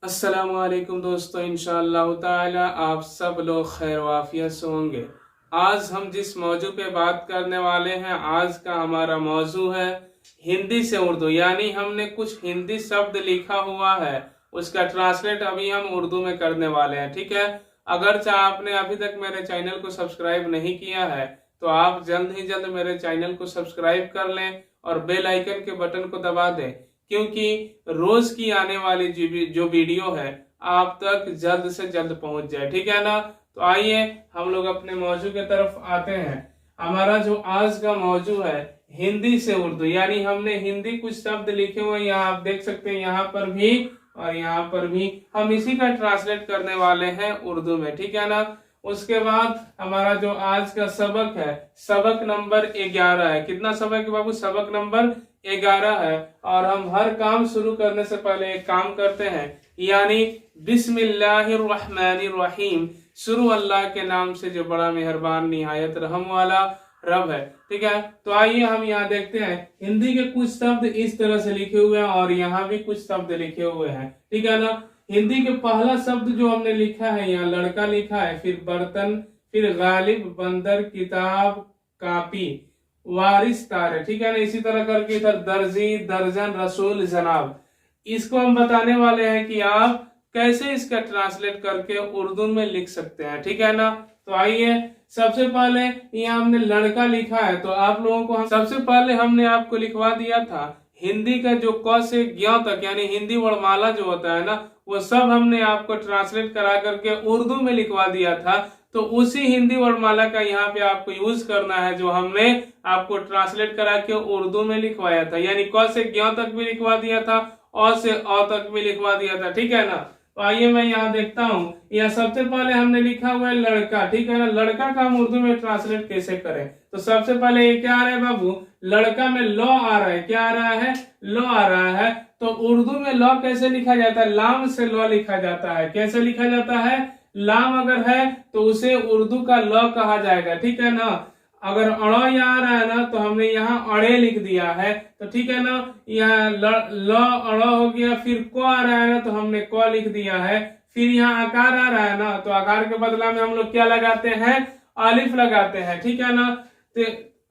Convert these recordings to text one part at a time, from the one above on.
अस्सलामुअलैकुम दोस्तों, इंशाअल्लाह ताला आप सब लोग खैर वाफियत से होंगे। आज हम जिस मौजू पे बात करने वाले हैं, आज का हमारा मौजू है हिंदी से उर्दू। यानी हमने कुछ हिंदी शब्द लिखा हुआ है, उसका ट्रांसलेट अभी हम उर्दू में करने वाले हैं। ठीक है, अगर आपने अभी तक मेरे चैनल को सब्सक्राइब नहीं किया है तो आप जल्द ही जल्द मेरे चैनल को सब्सक्राइब कर लें और बेल आइकन के बटन को दबा दें, क्योंकि रोज की आने वाली जो वीडियो है आप तक जल्द से जल्द पहुंच जाए। ठीक है ना। तो आइए हम लोग अपने मौजू की तरफ आते हैं। हमारा जो आज का मौजू है हिंदी से उर्दू, यानी हमने हिंदी कुछ शब्द लिखे हुए हैं, यहाँ आप देख सकते हैं, यहाँ पर भी और यहाँ पर भी। हम इसी का ट्रांसलेट करने वाले हैं उर्दू में। ठीक है ना। उसके बाद हमारा जो आज का सबक है, सबक नंबर 11 है। कितना सबक है बाबू? सबक नंबर 11 है। और हम हर काम शुरू करने से पहले एक काम करते हैं, यानी बिस्मिल्लाहिर्रहमानिर्रहीम, शुरू अल्लाह के नाम से जो बड़ा मेहरबान निहायत रहम वाला रब है। ठीक है, तो आइए हम यहाँ देखते हैं। हिंदी के कुछ शब्द इस तरह से लिखे हुए हैं और यहाँ भी कुछ शब्द लिखे हुए हैं। ठीक है ना। हिंदी के पहला शब्द जो हमने लिखा है, यहाँ लड़का लिखा है, फिर बर्तन, फिर गालिब, बंदर, किताब, कापी, वारिस, तारे। ठीक है ना। इसी तरह करके इधर दर्जी, दर्जन, रसूल, जनाब। इसको हम बताने वाले हैं कि आप कैसे इसका ट्रांसलेट करके उर्दू में लिख सकते हैं। ठीक है ना। तो आइए, सबसे पहले यहाँ हमने लड़का लिखा है, तो आप लोगों को सबसे पहले हमने आपको लिखवा दिया था हिंदी का जो क से ज्ञ तक, यानी हिंदी वर्णमाला जो होता है ना, वो सब हमने आपको ट्रांसलेट करा करके उर्दू में लिखवा दिया था। तो उसी हिंदी वर्णमाला का यहाँ पे आपको यूज करना है जो हमने आपको ट्रांसलेट करा के उर्दू में लिखवाया था। यानी क से ज्ञ तक भी लिखवा दिया था, अ से अ तक भी लिखवा दिया था। ठीक है ना। तो आइए मैं यहाँ देखता हूँ, यहाँ सबसे पहले हमने लिखा हुआ है लड़का। ठीक है ना। लड़का का हम उर्दू में ट्रांसलेट कैसे करें? तो सबसे पहले ये क्या आ रहा है बाबू? लड़का में लॉ आ रहा है। क्या आ रहा है? लॉ आ रहा है। तो उर्दू में लॉ कैसे लिखा जाता है? लाम से लॉ लिखा जाता है। कैसे लिखा जाता है? लाम अगर है तो उसे उर्दू का लॉ कहा जाएगा। ठीक है ना। अगर अड़ा यहाँ आ रहा है ना, तो हमने यहाँ अड़े लिख दिया है। तो ठीक है ना। यहाँ ल अड़ा हो गया, फिर को आ रहा है ना, तो हमने को लिख दिया है। फिर यहाँ आकार आ रहा है ना, तो आकार के बदला में हम लोग क्या लगाते हैं? अलिफ लगाते हैं। ठीक है ना। तो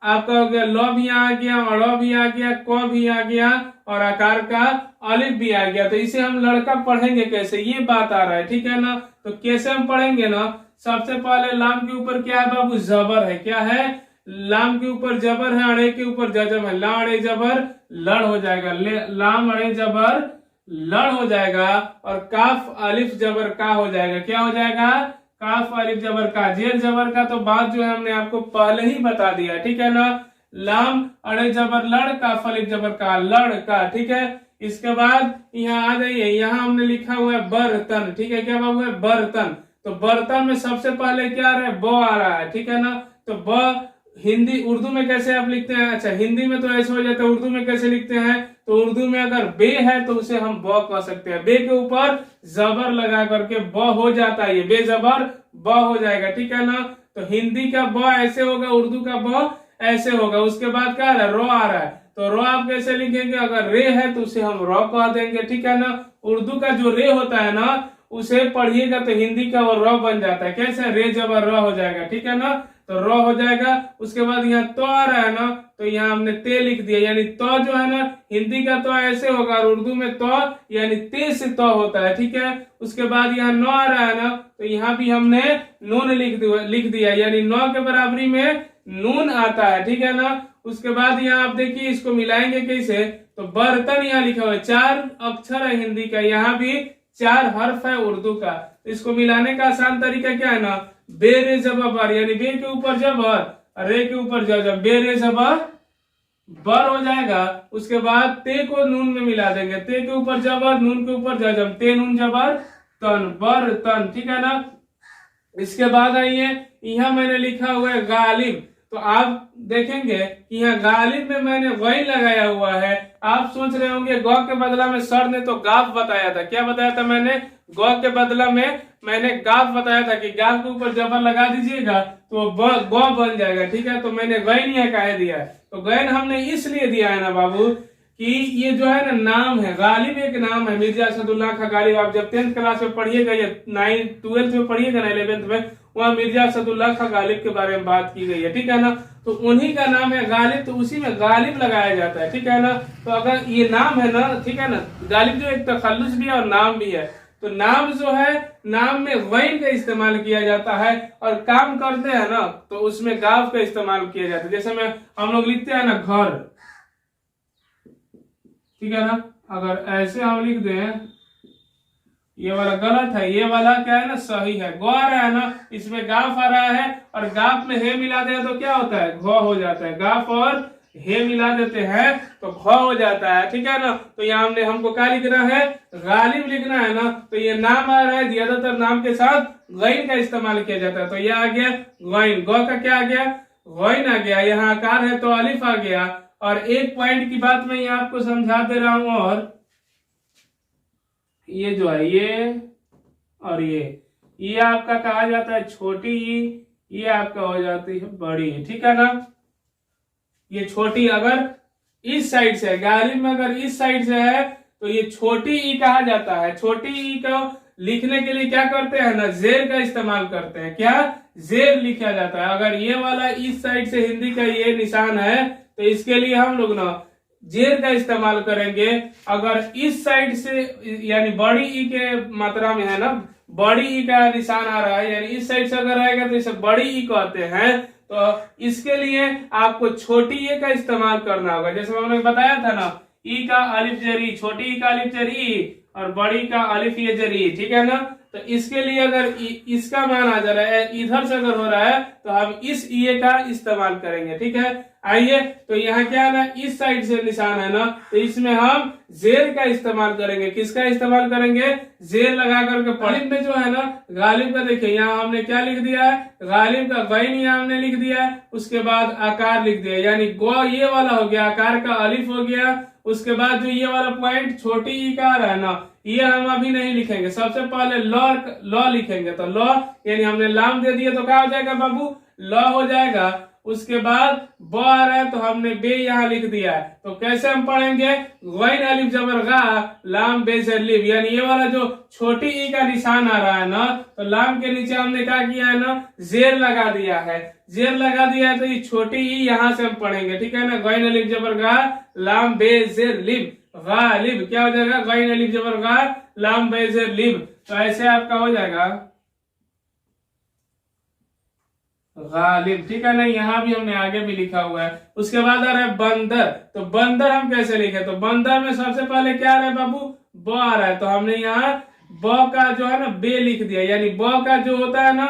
आपका हो गया ल भी आ गया, अड़ा भी आ गया, क भी आ गया और आकार का अलिफ भी आ गया। तो इसे हम लड़का पढ़ेंगे कैसे, ये बात आ रहा है। ठीक है ना। तो कैसे हम पढ़ेंगे ना, सबसे पहले लाम के ऊपर क्या है बाबू? जबर है। क्या है? लाम के ऊपर जबर है, अड़े के ऊपर जजम है। ला अड़े जबर लड़ हो जाएगा, लाम अड़े जबर लड़ हो जाएगा। और काफ अलिफ जबर का हो जाएगा। क्या हो जाएगा? काफ अलिफ जबर का। जेर जबर का तो बात जो है हमने आपको पहले ही बता दिया। ठीक है ना। लाम अड़े जबर लड़, काफ अलिफ जबर का, लड़ का। ठीक है। इसके बाद यहाँ आ जाइए, यहाँ हमने लिखा हुआ है बर्तन। ठीक है। क्या बाबू है? बर्तन। तो बर्तन में सबसे पहले क्या आ रहा है? ब आ रहा है। ठीक है ना। तो ब हिंदी उर्दू में कैसे आप लिखते हैं? अच्छा, हिंदी में तो ऐसे हो जाता है, उर्दू में कैसे लिखते हैं? तो उर्दू में अगर बे है तो उसे हम ब कह सकते हैं। बे के ऊपर जबर लगा करके ब हो जाता है, ये बे जबर ब हो जाएगा। ठीक है ना। तो हिंदी का ब ऐसे होगा, उर्दू का ब ऐसे होगा। उसके बाद क्या आ रहा है? रो आ रहा है। तो रो आप कैसे लिखेंगे? अगर रे है तो उसे हम रो कह देंगे। ठीक है ना। उर्दू का जो रे होता है ना, उसे पढ़िएगा तो हिंदी का वो र बन जाता है। कैसे? रे जबर र हो जाएगा। ठीक है ना। तो र हो जाएगा। उसके बाद यहाँ तो आ रहा है ना, तो यहाँ हमने ते लिख दिया। यानी तो जो है ना, हिंदी का तो ऐसे होगा और उर्दू में तो यानी ते से तो होता है। ठीक है। उसके बाद यहाँ नौ आ रहा है ना, तो यहाँ भी हमने नून लिख दिया, यानी नौ के बराबरी में नून आता है। ठीक है ना। उसके बाद यहाँ आप देखिए, इसको मिलाएंगे कैसे? तो बर्तन यहाँ लिखा हुआ है, 4 अक्षर है हिंदी का, यहाँ भी 4 हर्फ है उर्दू का। इसको मिलाने का आसान तरीका क्या है ना, बे रे जबर, यानी बे के ऊपर जबर, रे के ऊपर जजम, बे रे जबर बर हो जाएगा। उसके बाद ते को नून में मिला देंगे, ते के ऊपर जबर, नून के ऊपर जजम, ते नून जबर तन, बर तन। ठीक है ना। इसके बाद आइए, यहाँ मैंने लिखा हुआ है गालिब। तो आप देखेंगे कि यहाँ गालिब में मैंने वही लगाया हुआ है। आप सोच रहे होंगे गौ के बदला में सर ने तो गाफ बताया था। क्या बताया था मैंने? गौ के बदला में मैंने गाफ बताया था कि गाफ के ऊपर जबर लगा दीजिएगा तो गौ बन जाएगा। ठीक है। तो मैंने गैन यहाँ कह दिया है। तो गैन हमने इसलिए दिया है ना बाबू कि ये जो है ना नाम है, गालिब एक नाम है, मिर्जा असदुल्लाह खां गालिब। आप जब 10th क्लास में पढ़िएगा या 12th में पढ़िएगा ना 11th में, वहाँ मिर्जा असदुल्लाह खां गालिब के बारे में बात की गई है, ठीक है ना। तो उन्हीं का नाम है गालिब, तो उसी में गालिब लगाया जाता है, ठीक है ना। तो अगर ये नाम है ना, ठीक है ना, गालिब जो एक तखल्लुस भी है और नाम भी है। तो नाम जो है, नाम में गैन का इस्तेमाल किया जाता है, और काम करते हैं ना तो उसमें गाफ का इस्तेमाल किया जाता है। जैसे में हम लोग लिखते हैं ना घर, ठीक है ना, अगर ऐसे हम लिख दें, ये वाला गलत है, ये वाला क्या है ना सही है, ग आ रहा है ना, इसमें गाफ आ रहा है, और गाफ में हे मिला दे तो क्या होता है, घ हो जाता है। गाफ और हे मिला देते हैं तो घ हो जाता है, ठीक है ना। तो यहाँ हमको क्या लिखना है, गालिब लिखना है ना। तो ये नाम आ रहा है, ज्यादातर नाम के साथ गैन का इस्तेमाल किया जाता है। तो यह आ गया गैन, ग का क्या आ गया, गैन आ गया। यहाँ आकार है तो अलिफ आ गया। और एक पॉइंट की बात मैं यहाँ आपको समझा दे रहा हूं, और ये जो है ये और ये आपका कहा जाता है छोटी ई, ये आपका हो जाती है बड़ी, ठीक है ना। ये छोटी अगर इस साइड से है, गालिब में अगर इस साइड से है तो ये छोटी ई कहा जाता है। छोटी ई को लिखने के लिए क्या करते हैं ना, जेर का इस्तेमाल करते हैं। क्या, जेर लिखा जाता है। अगर ये वाला इस साइड से हिंदी का ये निशान है तो इसके लिए हम लोग ना जेर का इस्तेमाल करेंगे। अगर इस साइड से यानी बड़ी ई के मात्रा में है ना, बड़ी ई का निशान आ रहा है, यानी इस साइड से अगर आएगा तो इसे बड़ी ई कहते हैं। तो इसके लिए आपको छोटी ई का इस्तेमाल करना होगा। जैसे मैंने बताया था ना, ई का अलिफ जरी, छोटी ई का अलिफ जरी और बड़ी का अलिफ ये जरी, ठीक है ना। तो इसके लिए अगर इसका मान आ जा रहा है, इधर से अगर हो रहा है तो हम इस ई का इस्तेमाल करेंगे, ठीक है। आइए, तो यहाँ क्या है ना, इस साइड से निशान है ना, तो इसमें हम जेर का इस्तेमाल करेंगे। किसका इस्तेमाल करेंगे, जेर लगा करके। गालिब में जो है ना, गालिब का देखिए यहाँ हमने क्या लिख दिया है, गालिब का गैन यहाँ हमने लिख दिया है, उसके बाद आकार लिख दिया, यानी गो ये वाला हो गया, आकार का अलिफ हो गया। उसके बाद जो ये वाला पॉइंट छोटी ई का आ रहा है ना, ये हम अभी नहीं लिखेंगे, सबसे पहले लॉ लिखेंगे। तो लॉ यानी हमने लाम दे दिया तो क्या हो जाएगा बाबू, लॉ हो जाएगा। उसके बाद ब आ रहा है तो हमने बे यहाँ लिख दिया है। तो कैसे हम पढ़ेंगे, गैन अलिफ जबर गा लाम बे जेर लिब, यानी ये वाला जो छोटी ई का निशान आ रहा है ना, तो लाम के नीचे हमने क्या किया है ना, जेर लगा दिया है। जेर लगा दिया है तो ये छोटी ई यहाँ से हम पढ़ेंगे, ठीक है ना। गैन अलिफ जबर गा लाम बे जेर लिब, गालिब क्या हो जाएगा, गैन अलिफ जबर गा लाम बे जेर लिब। तो ऐसे आपका हो जाएगा गालिब, ठीक है ना। यहाँ भी हमने आगे भी लिखा हुआ है। उसके बाद आ रहा है बंदर। तो बंदर हम कैसे लिखे, तो बंदर में सबसे पहले क्या आ रहा है बाबू, ब आ रहा है। तो हमने यहाँ ब का जो है ना बे लिख दिया, यानी ब का जो होता है ना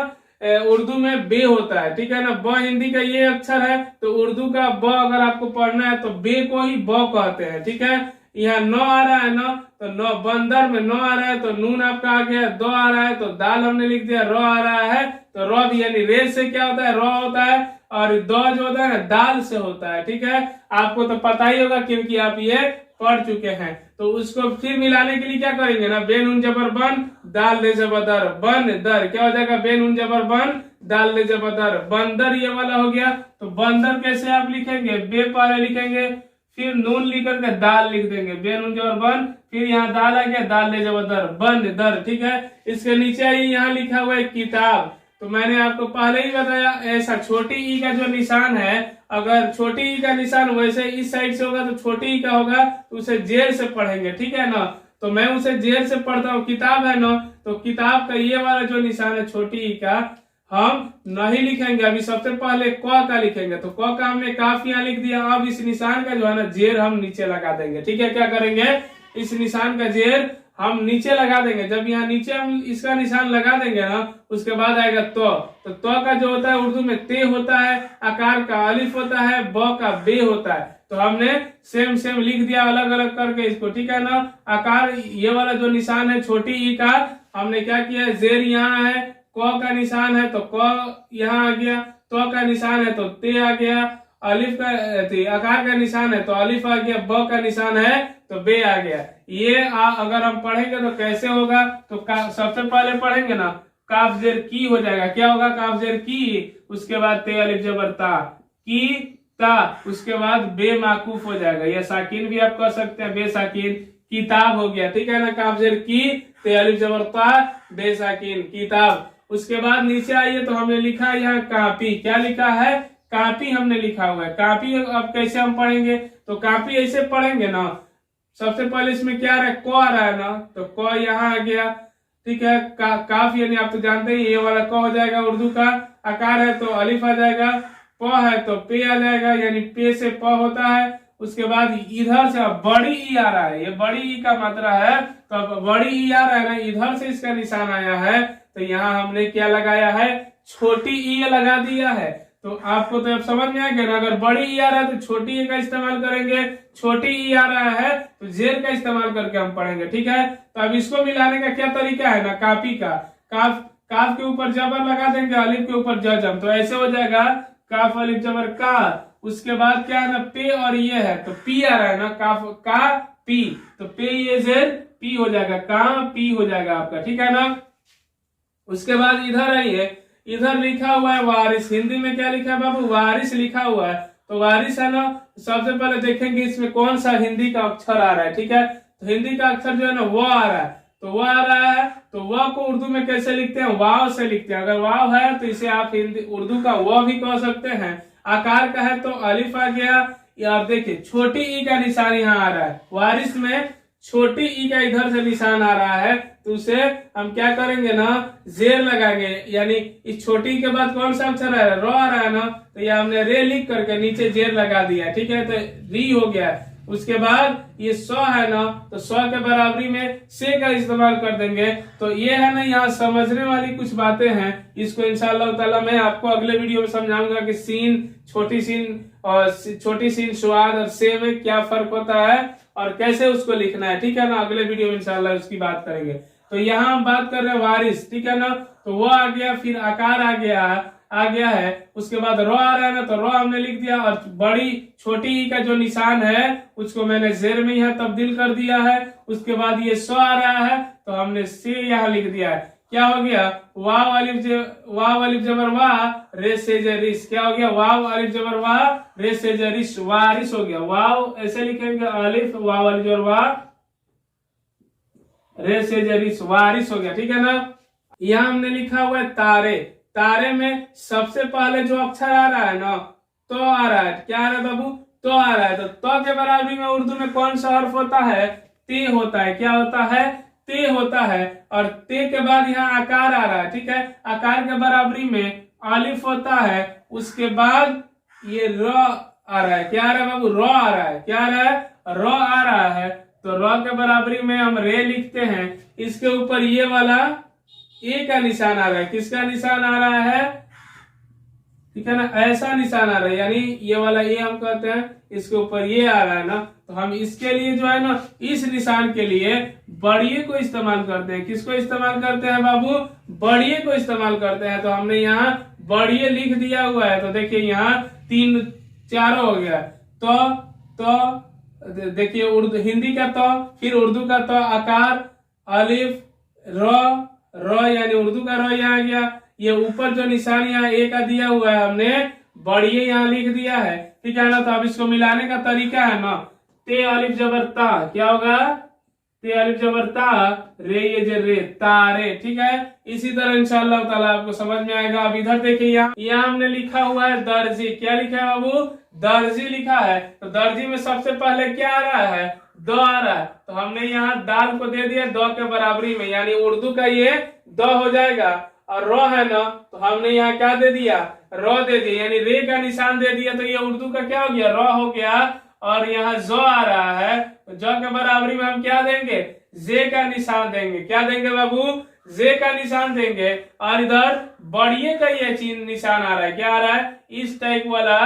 उर्दू में बे होता है, ठीक है ना। ब हिंदी का ये अक्षर है, तो उर्दू का ब अगर आपको पढ़ना है तो बे को ही ब कहते हैं, ठीक है। यहाँ नौ आ रहा है ना, तो नौ, बंदर में नौ आ रहा है तो नून आपका आ गया। दो आ रहा है तो दाल हमने लिख दिया। रो आ रहा है तो रो भी, यानी रे से क्या होता है, रो होता है। और दो जो होता है ना, दाल से होता है, ठीक है। आपको तो पता ही होगा क्योंकि आप ये पढ़ चुके हैं। तो उसको फिर मिलाने के लिए क्या करेंगे ना, बे नून जबर बन दाल ले जबर दर, बन दर क्या हो जाएगा, बे नून जबर बन दाल ले जबर दर, बंदर ये वाला हो गया। तो बंदर कैसे आप लिखेंगे, बे पहले लिखेंगे, फिर नून लिख करके दाल लिख देंगे, बे नून जबर बन, फिर यहाँ दाल आ गया, दाल ले जबर दर, बन दर, ठीक है। इसके नीचे यहाँ लिखा हुआ है किताब। तो मैंने आपको पहले ही बताया, ऐसा छोटी ई का जो निशान है, अगर छोटी ई का निशान वैसे इस साइड से होगा तो छोटी ई का होगा, तो उसे जेर से पढ़ेंगे, ठीक है ना। तो मैं उसे जेर से पढ़ता हूँ, किताब है ना, तो किताब का ये वाला जो निशान है छोटी ई का हम नहीं लिखेंगे, अभी सबसे पहले क का लिखेंगे। तो क का हमने काफ यहाँ लिख दिया। अब इस निशान का जो है ना जेर हम नीचे लगा देंगे, ठीक है। क्या करेंगे, इस निशान का जेर हम नीचे लगा देंगे। जब यहाँ नीचे हम इसका निशान लगा देंगे ना, उसके बाद आएगा तो का जो होता है उर्दू में ते होता है, आकार का अलिफ होता है, ब का बे होता है। तो हमने सेम लिख दिया अलग अलग करके इसको, ठीक है ना। आकार ये वाला जो निशान है छोटी ई का, हमने क्या किया, जेर यहाँ है, क का निशान है तो क यहाँ आ गया, तो का निशान है तो ते आ गया, अलिफ का आकार का निशान है तो अलिफ आ गया, ब का निशान है तो बे आ गया। ये अगर हम पढ़ेंगे तो कैसे होगा, तो सबसे पहले पढ़ेंगे ना, काफ जेर की हो जाएगा। क्या होगा, काफ जेर की, उसके बाद ते अलिफ जबर ता, की ता, उसके बाद बेमाकूफ हो जाएगा, या साकिन भी आप कह सकते हैं, बेसाकिन। किताब हो गया, ठीक है ना, काफ जेर की, ते अलिफ जबर ता, बेसाकिन किताब। उसके बाद नीचे आइए तो हमने लिखा है यहाँ कापी। क्या लिखा है? कापी हमने लिखा हुआ है। कापी अब कैसे हम पढ़ेंगे? तो कापी ऐसे पढ़ेंगे ना, सबसे पहले इसमें क्या आ रहा है? क आ रहा है ना, तो क यहाँ आ गया, ठीक है। काफ यानी आप तो जानते ही, ये वाला क हो जाएगा, उर्दू का आकार है तो अलिफ आ जाएगा, प है तो पे आ जाएगा, यानी पे से प होता है। उसके बाद इधर से बड़ी ई आ रहा है, ये बड़ी ई का मात्रा है, तो अब बड़ी ई आ रहा है ना, इधर से इसका निशान आया है, तो यहाँ हमने क्या लगाया है? छोटी ई लगा दिया है। तो आपको तो अब समझ में आ गया ना, अगर बड़ी ई आ रहा है तो छोटी ई का इस्तेमाल करेंगे, छोटी ई आ रहा है तो जेर का इस्तेमाल करके हम पढ़ेंगे, ठीक है। तो अब इसको मिलाने का क्या तरीका है ना, कापी का, काफ, काफ के ऊपर जबर लगा देंगे, अलिफ के ऊपर जजम, तो ऐसे हो जाएगा काफ अलिफ जबर का। उसके बाद क्या है ना, पे और ये है तो पी आ रहा है ना, काफ का पी, तो पे ये जेर पी हो जाएगा, का पी हो जाएगा आपका, ठीक है ना। उसके बाद इधर आइए, इधर लिखा हुआ है वारिस। हिंदी में क्या लिखा है बाबू? वारिस लिखा हुआ है। तो वारिस है ना, सबसे पहले देखेंगे इसमें कौन सा हिंदी का अक्षर आ रहा है, ठीक है। तो हिंदी का अक्षर जो है ना वो आ रहा है, तो वह आ रहा है, तो वह को उर्दू में कैसे लिखते हैं? वाव से लिखते हैं। अगर वाव है तो इसे आप हिंदी उर्दू का वह भी कह सकते हैं। आकार का है तो अलिफ आ गया, या देखिए छोटी ई का निशान यहाँ आ रहा है, वारिस में छोटी ई का इधर से निशान आ रहा है, तो उसे हम क्या करेंगे ना, जेर लगाएंगे, यानी इस छोटी के बाद कौन सा अक्षर है? रो आ रहा है ना, तो ये हमने रे लिख करके नीचे जेर लगा दिया, ठीक है, तो री हो गया। उसके बाद ये 100 है ना, तो 100 के बराबरी में से का इस्तेमाल कर देंगे। तो ये है ना, यहाँ समझने वाली कुछ बातें हैं, इसको इंशाअल्लाह ताला मैं आपको अगले वीडियो में समझाऊंगा कि सीन, छोटी सीन और छोटी सीन स्वाद और से में क्या फर्क होता है और कैसे उसको लिखना है, ठीक है ना। अगले वीडियो में इंशाअल्लाह उसकी बात करेंगे। तो यहाँ हम बात कर रहे हैं वारिस, ठीक है ना, तो वो आ गया, फिर आकार आ गया है। उसके बाद रो आ रहा है ना, तो रो हमने लिख दिया, और बड़ी छोटी ई का जो निशान है उसको मैंने जेर में यहाँ तब्दील कर दिया है। उसके बाद ये 100 आ रहा है तो हमने से यहाँ लिख दिया है। क्या हो गया? वाव अलिफ जबर वाह, रे से रिस। क्या हो गया? वाव अलिफ जबर वाह, रे से रिस, वारिस हो गया। वाव ऐसे लिखेंगे, अलिफ वाव अलिफ जबर वाह, रे से रिस, वारिस हो गया, ठीक है ना। यहाँ हमने लिखा हुआ है तारे। तारे में सबसे पहले जो अक्षर आ रहा है ना, तो आ रहा है। क्या आ रहा है बाबू? तो आ रहा है। तो के बराबरी में उर्दू में कौन सा हर्फ होता है? ते होता है। क्या होता है? ते होता है। और ते के बाद यहाँ आकार आ रहा है, ठीक है। आकार के बराबरी में अलिफ होता है, उसके बाद ये र आ रहा है। क्या आ रहा है बाबू? र आ रहा है। क्या आ रहा है? र आ रहा है। तो र के बराबरी में हम रे लिखते हैं, इसके ऊपर ये वाला ए का निशान आ रहा है। किसका निशान आ रहा है? ठीक है ना, ऐसा निशान आ रहा है, यानी ये वाला ए हम कहते हैं, इसके ऊपर ये आ रहा है ना, तो हम इसके लिए जो है ना, इस निशान के लिए बड़िए को इस्तेमाल करते हैं। किसको इस्तेमाल करते हैं बाबू? बड़िए को इस्तेमाल करते हैं। तो हमने यहाँ बड़िए लिख दिया हुआ है। तो देखिए यहाँ 3 4 हो गया। तो देखिए उर्दू हिंदी का तो, फिर उर्दू का तो, आकार अलिफ र यानी उर्दू का र यहाँ आ गया। ये ऊपर जो निशान यहाँ ए का दिया हुआ है हमने बड़िए यहाँ लिख दिया है, ठीक है ना। तो अब इसको मिलाने का तरीका है ना, ते अलिफ जबर ता, क्या होगा? ते अलिफ जबर ता, रे ये जे रे, तारे, ठीक है। इसी तरह इंशाअल्लाह ताला आपको समझ में आएगा। अब इधर देखिए, यहाँ हमने लिखा हुआ है दर्जी। क्या लिखा है बाबू? दर्जी लिखा है। तो दर्जी में सबसे पहले क्या आ रहा है? द आ रहा है। तो हमने यहाँ दाल को दे दिया द के बराबरी में, यानी उर्दू का ये द हो जाएगा। और रो है ना, तो हमने यहाँ क्या दे दिया? रो दे दिया, यानी रे का निशान दे दिया। तो ये उर्दू का क्या हो गया? रो हो गया। और यहाँ जो आ रहा है, तो जो के बराबरी में हम क्या देंगे? जे का निशान देंगे। क्या देंगे बाबू? जे का निशान देंगे। और इधर बड़िए का ये चीन निशान आ रहा है। क्या आ रहा है? इस टाइप वाला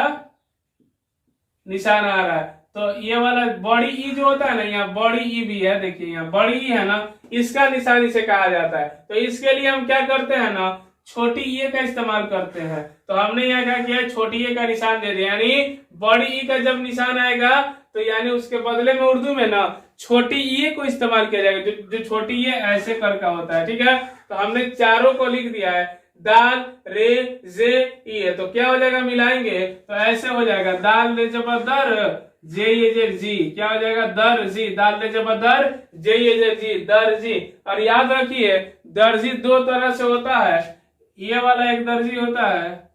निशान आ रहा है। तो ये वाला बड़ी ई जो होता है ना, यहाँ बड़ी ई भी है, देखिए यहाँ बड़ी ई है ना, इसका निशान इसे कहा जाता है। तो इसके लिए हम क्या करते हैं ना, छोटी ई का इस्तेमाल करते हैं। तो हमने यहाँ क्या किया? छोटी ई का निशान दे दिया, यानी बड़ी ई का जब निशान आएगा तो यानी उसके बदले में उर्दू में ना छोटी ई को इस्तेमाल किया जाएगा। जो छोटी ई ऐसे कर का होता है, ठीक है। तो हमने चारों को लिख दिया है। दाल रे जे ई है, तो क्या हो जाएगा मिलाएंगे तो ऐसे हो जाएगा दाल रे जबर दर जे ये जे जी, क्या हो जाएगा दर जी, दाल रे जबर दर जे ये जे जी, दर्जी। और याद रखिए दर्जी दो तरह से होता है, ये वाला एक दर्जी होता है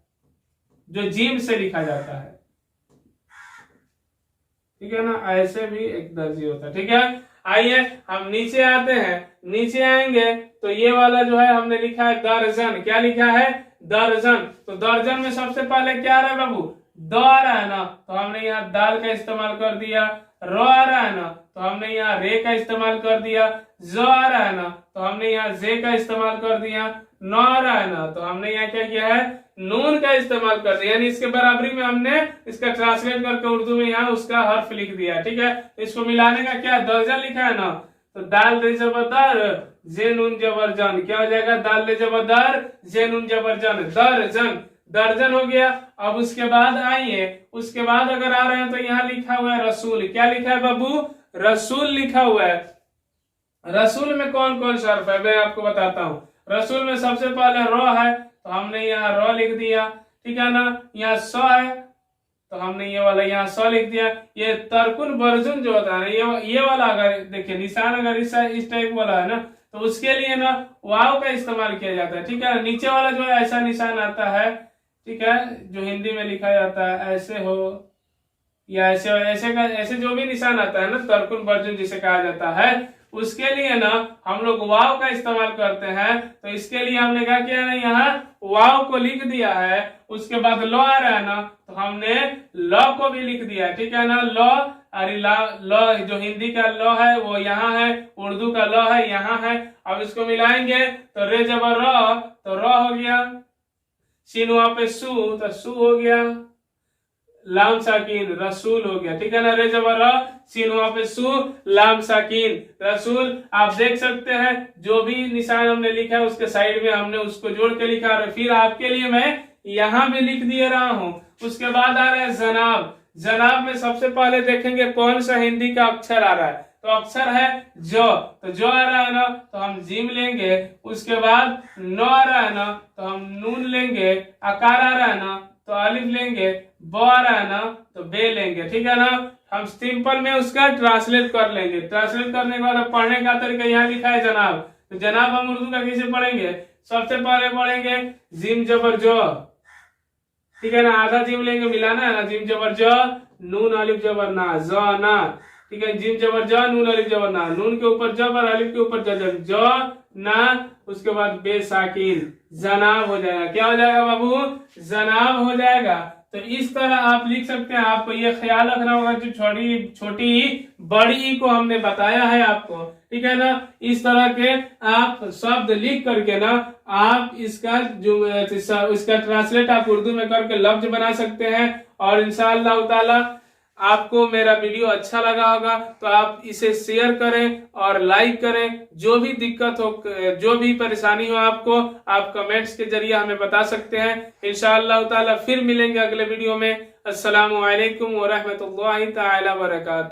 जो जीम से लिखा जाता है, ठीक है ना, ऐसे भी एक दर्जी होता है, ठीक है। आइए हम नीचे आते हैं, नीचे आएंगे तो ये वाला जो है हमने लिखा है दर्जन, क्या लिखा है दर्जन। तो दर्जन में सबसे पहले क्या आ रहा है बाबू, द आ रहा है ना, तो हमने यहाँ दाल का इस्तेमाल कर दिया। र आ रहा है ना, तो हमने यहाँ रे का इस्तेमाल कर दिया। ज आ रहा है ना, तो हमने यहाँ जे का इस्तेमाल कर दिया। न आ रहा है ना, तो हमने यहाँ क्या किया है नून का इस्तेमाल कर दिया, यानी इसके बराबरी में हमने इसका ट्रांसलेट करके उर्दू में यहाँ उसका हर्फ लिख दिया, ठीक है। इसको मिलाने का क्या दर्जन लिखा है ना, तो दाल रे जबर दर जे नून जबर जन, क्या हो जाएगा दाल रे जबर दर जे नून जबर जन, दर्जन, दर्जन हो गया। अब उसके बाद आइए, उसके बाद अगर आ रहे हैं तो यहाँ लिखा हुआ है रसूल, क्या लिखा है बाबू रसूल लिखा हुआ है। रसूल में कौन कौन सा हर्फ है मैं आपको बताता हूँ। रसूल में सबसे पहले र है, तो हमने यहाँ र लिख दिया, ठीक है ना। यहाँ स है, तो हमने ये वाला यहाँ स लिख दिया। ये तरकुन बर्जुन जो होता है ना, ये वाला अगर देखिए निशान अगर इस टाइप वाला है ना, तो उसके लिए ना वाव का इस्तेमाल किया जाता है, ठीक है। नीचे वाला जो है ऐसा निशान आता है, ठीक है, जो हिंदी में लिखा जाता है ऐसे हो या ऐसे ऐसे का ऐसे जो भी निशान आता है ना तरकुन बर्जुन जिसे कहा जाता है, उसके लिए ना हम लोग वाव का इस्तेमाल करते हैं। तो इसके लिए हमने क्या किया ना, यहाँ वाव को लिख दिया है। उसके बाद लो आ रहा है ना, तो हमने ल को भी लिख दिया, ठीक है ना। लो अरे ल जो हिंदी का ल है वो यहाँ है, उर्दू का ल है यहाँ है। अब इसको मिलाएंगे तो रे जबर र, तो र हो गया। सीन वहां पे सु, तो सु हो गया। लाम साकिन रसूल हो गया, ठीक है ना। रे जबर र, सीन वहां पे सु, लाम साकिन रसूल। आप देख सकते हैं जो भी निशान हमने लिखा है उसके साइड में हमने उसको जोड़ के लिखा है। फिर आपके लिए मैं यहाँ भी लिख दिए रहा हूं। उसके बाद आ रहा है जनाब। जनाब में सबसे पहले देखेंगे कौन सा हिंदी का अक्षर आ रहा है, तो अक्षर है जो, तो जो आ रहा है ना तो हम जीम लेंगे। उसके बाद नो आ रहा है ना तो हम नून लेंगे। आकार आ रहा है ना तो अलिफ लेंगे। ब आ रहा है ना तो बे लेंगे, ठीक है ना। हम सिंपल में उसका ट्रांसलेट कर लेंगे। ट्रांसलेट करने के बाद पढ़ने का तरीका यहाँ लिखा है जनाब। तो जनाब हम उर्दू का कैसे पढ़ेंगे, सबसे पहले पढ़ेंगे जिम जबर जो, ठीक है ना। आधा जिम लेंगे, मिलाना है ना, जिम जबर जो, नून अलिफ जबर ना, ज ना, ठीक है। जिम जबर ज, नून अलिफ जबर ना, नून के ऊपर जबर, अलिफ के ऊपर जो ना, उसके बाद बेसाकिन, जनाब हो जाएगा। क्या हो जाएगा बाबू, जनाब हो जाएगा। तो इस तरह आप लिख सकते हैं। आपको ये ख्याल रखना होगा जो छोटी बड़ी को हमने बताया है आपको, ठीक है ना। इस तरह के आप शब्द लिख करके ना आप इसका जो इसका ट्रांसलेट आप उर्दू में करके लफ्ज बना सकते हैं। और इंशाअल्लाह ताला आपको मेरा वीडियो अच्छा लगा होगा तो आप इसे शेयर करें और लाइक करें। जो भी दिक्कत हो, जो भी परेशानी हो आपको, आप कमेंट्स के जरिए हमें बता सकते हैं। इंशाअल्लाह ताला फिर मिलेंगे अगले वीडियो में। अस्सलामु अलैकुम व रहमतुल्लाहि ताला व बरकातुहू।